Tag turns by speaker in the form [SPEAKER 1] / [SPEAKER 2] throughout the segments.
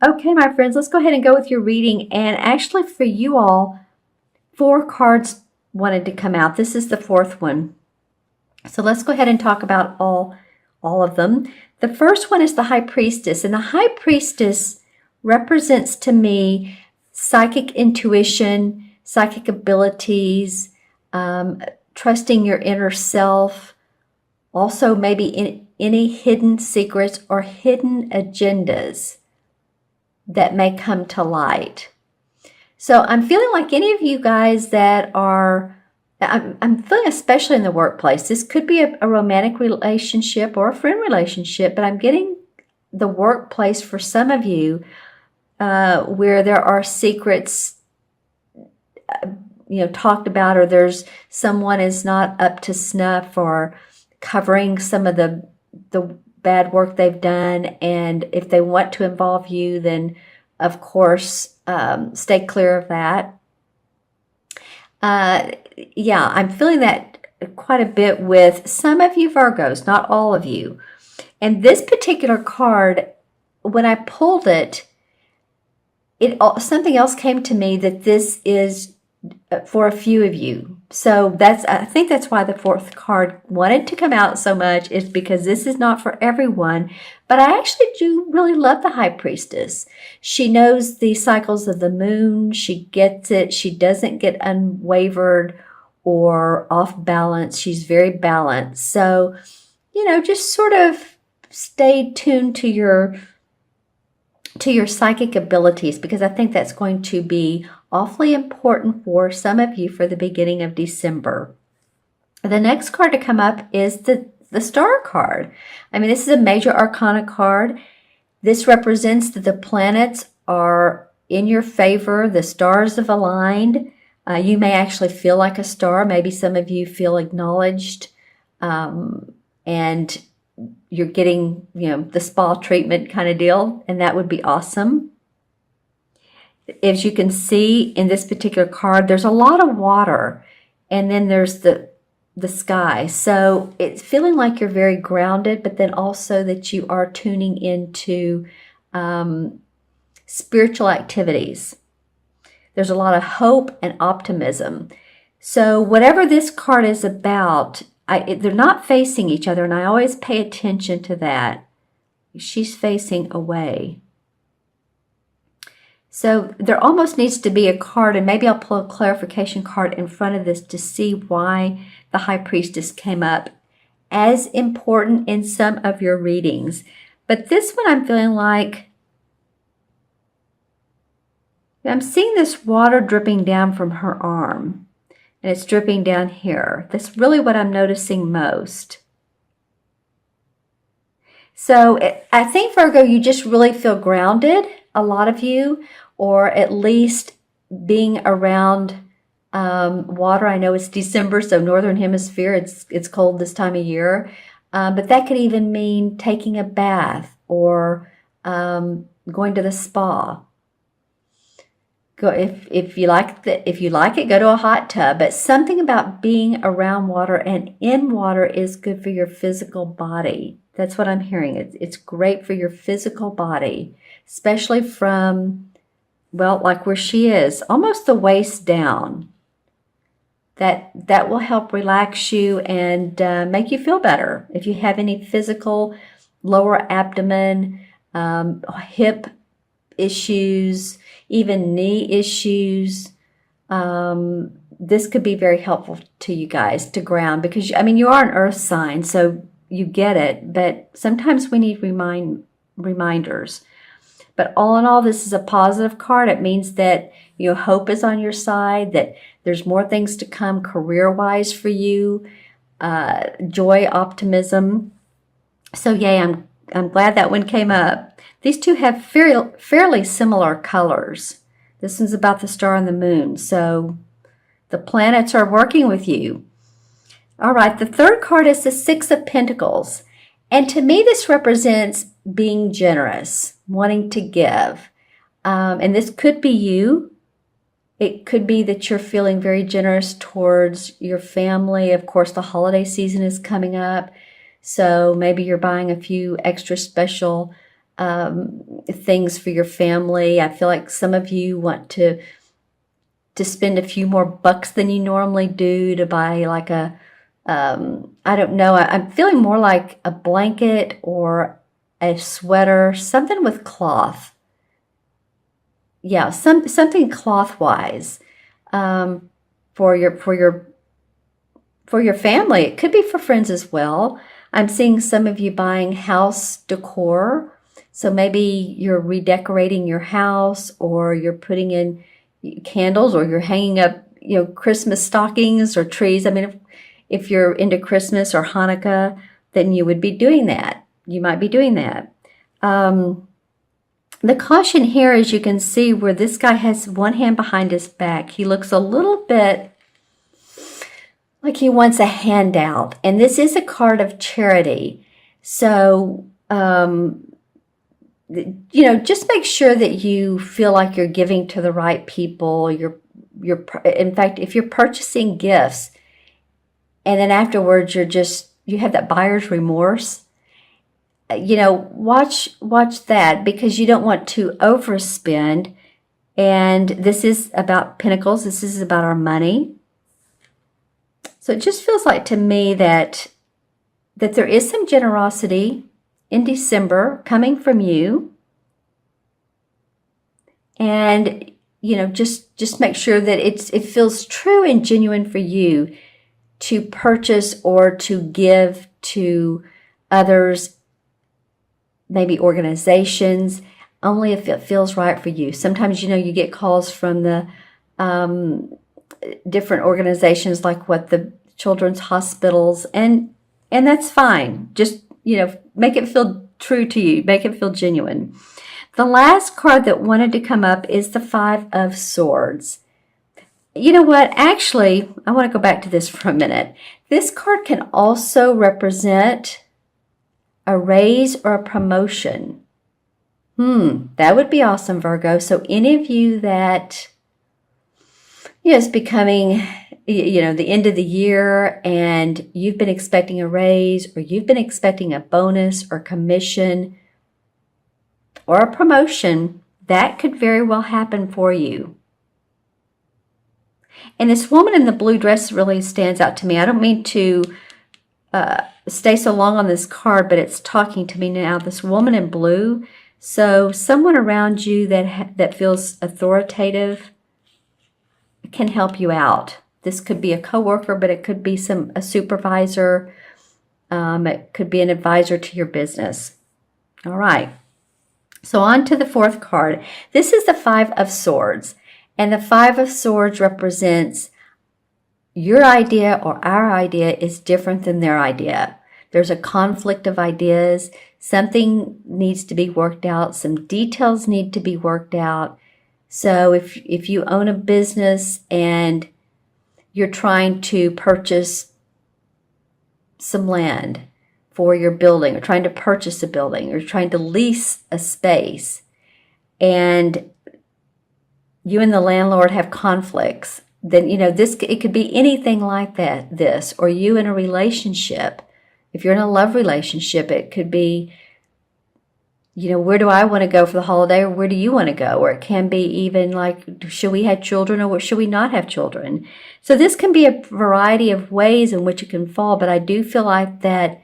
[SPEAKER 1] Okay, my friends, let's go ahead and go with your reading. And actually, for you all, 4 cards wanted to come out. This is the 4th one. So let's go ahead and talk about all of them. The first one is the High Priestess, and the High Priestess represents to me psychic intuition, psychic abilities, trusting your inner self, also maybe in any hidden secrets or hidden agendas that may come to light. So I'm feeling like any of you guys that are, I'm feeling especially in the workplace, this could be a romantic relationship or a friend relationship, but I'm getting the workplace for some of you where there are secrets talked about, or there's someone is not up to snuff or covering some of the bad work they've done, and if they want to involve you, then of course stay clear of that. Yeah, I'm feeling that quite a bit with some of you Virgos, not all of you. And this particular card, when I pulled it, something else came to me that this is for a few of you. So I think that's why the 4th card wanted to come out so much, is because this is not for everyone. But I actually do really love the High Priestess. She knows the cycles of the moon. She gets it. She doesn't get unwavered or off balance. She's very balanced. So, just sort of stay tuned to your psychic abilities, because I think that's going to be awfully important for some of you for the beginning of December. The next card to come up is the Star card. I mean, this is a major arcana card. This represents that the planets are in your favor. The stars have aligned. You may actually feel like a star. Maybe some of you feel acknowledged, and you're getting, the spa treatment kind of deal, and that would be awesome. As you can see in this particular card, there's a lot of water, and then there's the sky. So it's feeling like you're very grounded, but then also that you are tuning into spiritual activities. There's a lot of hope and optimism. So whatever this card is about, they're not facing each other, and I always pay attention to that. She's facing away. So there almost needs to be a card, and maybe I'll pull a clarification card in front of this to see why the High Priestess came up as important in some of your readings. But this one I'm feeling like I'm seeing this water dripping down from her arm, and it's dripping down here. That's really what I'm noticing most. So I think, Virgo, you just really feel grounded, a lot of you, or at least being around water. I know it's December, so Northern Hemisphere, it's cold this time of year. But that could even mean taking a bath or going to the spa. Go if you like it, go to a hot tub. But something about being around water and in water is good for your physical body. That's what I'm hearing. It's great for your physical body, especially from, well, like where she is, almost the waist down. That will help relax you and make you feel better. If you have any physical lower abdomen, hip issues, even knee issues, this could be very helpful to you guys to ground, because I mean, you are an earth sign, so you get it, but sometimes we need reminders. But all in all, this is a positive card. It means that hope is on your side, that there's more things to come career-wise for you, joy, optimism. So yay, I'm glad that one came up. These two have fairly similar colors. This one's about the star and the moon, so the planets are working with you. All right, the third card is the Six of Pentacles. And to me, this represents being generous, wanting to give. And this could be you. It could be that you're feeling very generous towards your family. Of course, the holiday season is coming up. So maybe you're buying a few extra special things for your family. I feel like some of you want to spend a few more bucks than you normally do to buy like a, I don't know, I'm feeling more like a blanket or a sweater, something with cloth. Yeah, something cloth-wise, for your family. It could be for friends as well. I'm seeing some of you buying house decor. So maybe you're redecorating your house, or you're putting in candles, or you're hanging up, Christmas stockings or trees. I mean, if you're into Christmas or Hanukkah, then you would be doing that. You might be doing that. The caution here, as you can see, where this guy has one hand behind his back, he looks a little bit like he wants a handout. And this is a card of charity. So, just make sure that you feel like you're giving to the right people. In fact, if you're purchasing gifts and then afterwards you have that buyer's remorse, watch that, because you don't want to overspend. And this is about pentacles. This is about our money. So it just feels like to me that there is some generosity in December coming from you. And, just make sure that it feels true and genuine for you to purchase or to give to others, maybe organizations, only if it feels right for you. Sometimes, you get calls from the different organizations, like the children's hospitals, and that's fine. Just, make it feel true to you. Make it feel genuine. The last card that wanted to come up is the Five of Swords. You know what? Actually, I want to go back to this for a minute. This card can also represent a raise or a promotion. That would be awesome, Virgo. So any of you that, it's becoming, the end of the year, and you've been expecting a raise, or you've been expecting a bonus or commission or a promotion, that could very well happen for you. And this woman in the blue dress really stands out to me. I don't mean to stay so long on this card, but it's talking to me now. This woman in blue. So someone around you that feels authoritative can help you out. This could be a coworker, but it could be a supervisor. It could be an advisor to your business. All right. So on to the fourth card. This is the Five of Swords. And the Five of Swords represents your idea or our idea is different than their idea. There's a conflict of ideas. Something needs to be worked out. Some details need to be worked out. So if you own a business and you're trying to purchase some land for your building, or trying to purchase a building, or trying to lease a space, and you and the landlord have conflicts, then, it could be anything like that, or you in a relationship. If you're in a love relationship, it could be, where do I want to go for the holiday, or where do you want to go? Or it can be even like, should we have children, or should we not have children? So this can be a variety of ways in which it can fall, but I do feel like that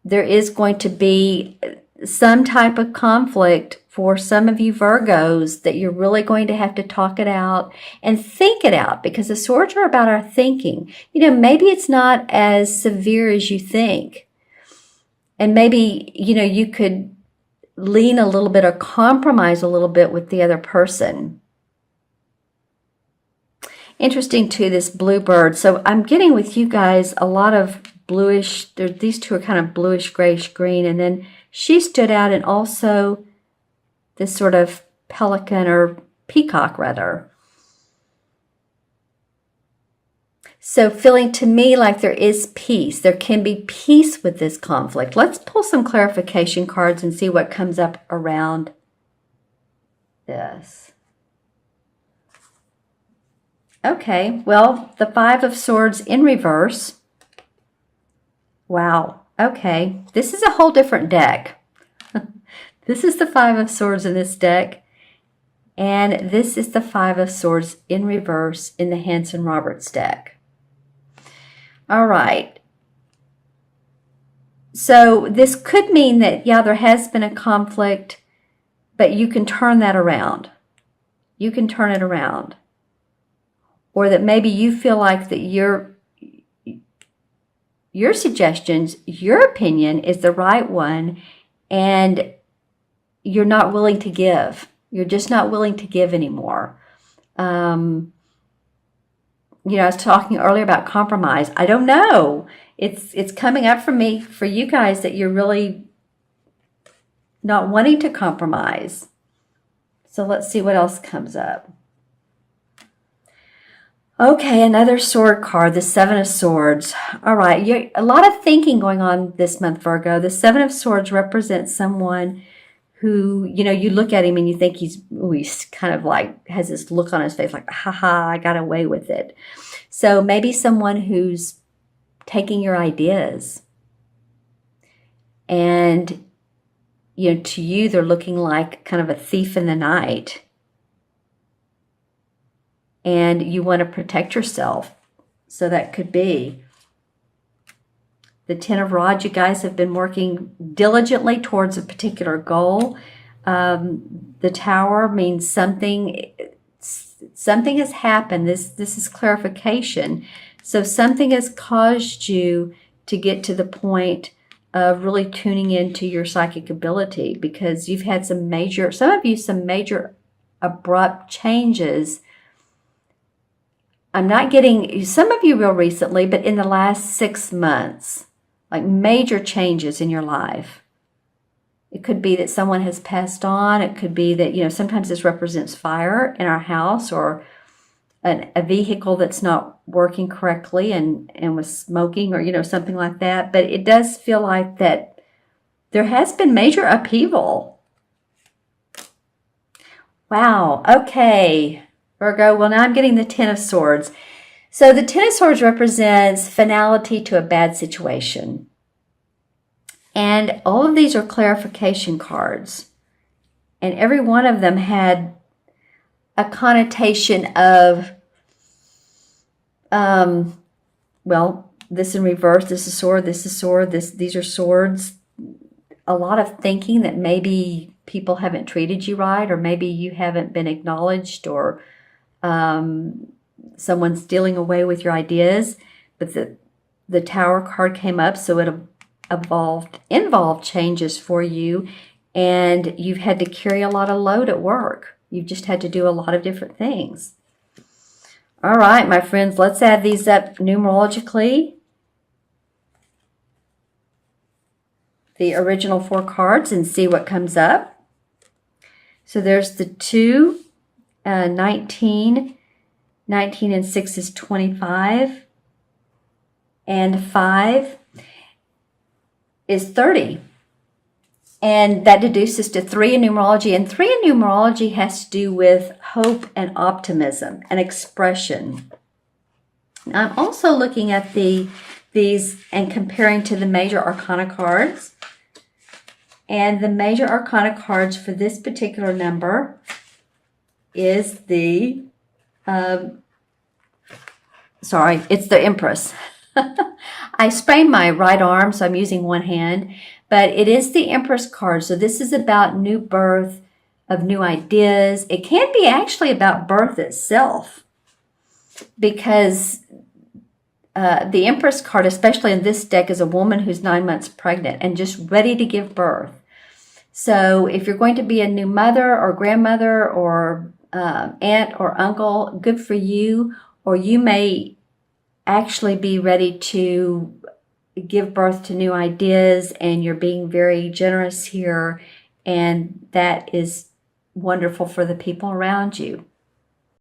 [SPEAKER 1] there is going to be some type of conflict for some of you Virgos, that you're really going to have to talk it out and think it out, because the swords are about our thinking. Maybe it's not as severe as you think. And maybe, you could lean a little bit or compromise a little bit with the other person. Interesting too, this bluebird. So I'm getting with you guys a lot of bluish, these two are kind of bluish, grayish green, and then she stood out, and also this sort of pelican, or peacock rather. So feeling to me like there is peace. There can be peace with this conflict. Let's pull some clarification cards and see what comes up around this. Okay, well, the Five of Swords in reverse. Wow, okay. This is a whole different deck. This is the Five of Swords in this deck, and this is the Five of Swords in reverse in the Hanson-Roberts deck. All right. So this could mean that, yeah, there has been a conflict, but you can turn that around. You can turn it around. Or that maybe you feel like that your suggestions, your opinion is the right one, and you're not willing to give. You're just not willing to give anymore. I was talking earlier about compromise. I don't know. It's coming up for me, for you guys, that you're really not wanting to compromise. So let's see what else comes up. Okay, another sword card, the Seven of Swords. All right, a lot of thinking going on this month, Virgo. The Seven of Swords represents someone who, you look at him and you think he's kind of like has this look on his face like, haha, I got away with it. So maybe someone who's taking your ideas, and to you they're looking like kind of a thief in the night, and you want to protect yourself. So that could be the Ten of Rods. You guys have been working diligently towards a particular goal. The Tower means something has happened. This is clarification. So something has caused you to get to the point of really tuning into your psychic ability, because you've had some major abrupt changes. I'm not getting some of you real recently, but in the last 6 months, like major changes in your life. It could be that someone has passed on. It could be that, sometimes this represents fire in our house, or a vehicle that's not working correctly and was smoking, or, something like that. But it does feel like that there has been major upheaval. Wow. Okay, Virgo. Well, now I'm getting the Ten of Swords. So the Ten of Swords represents finality to a bad situation. And all of these are clarification cards. And every one of them had a connotation of, this in reverse, this is sword, this is sword, these are swords. A lot of thinking that maybe people haven't treated you right, or maybe you haven't been acknowledged, or someone's stealing away with your ideas. But the Tower card came up, so it involved changes for you, and you've had to carry a lot of load at work. You've just had to do a lot of different things. All right, my friends, let's add these up numerologically. The original 4 cards, and see what comes up. So there's the 2, 19, 19 and 6 is 25, and 5 is 30. And that deduces to 3 in numerology. And 3 in numerology has to do with hope and optimism and expression. Now, I'm also looking at these and comparing to the major arcana cards. And the major arcana cards for this particular number is the, it's the Empress. I sprained my right arm, so I'm using one hand. But it is the Empress card. So this is about new birth of new ideas. It can be actually about birth itself, because the Empress card, especially in this deck, is a woman who's 9 months pregnant and just ready to give birth. So if you're going to be a new mother or grandmother or aunt or uncle, good for you. Or you may actually be ready to give birth to new ideas, and you're being very generous here, and that is wonderful for the people around you.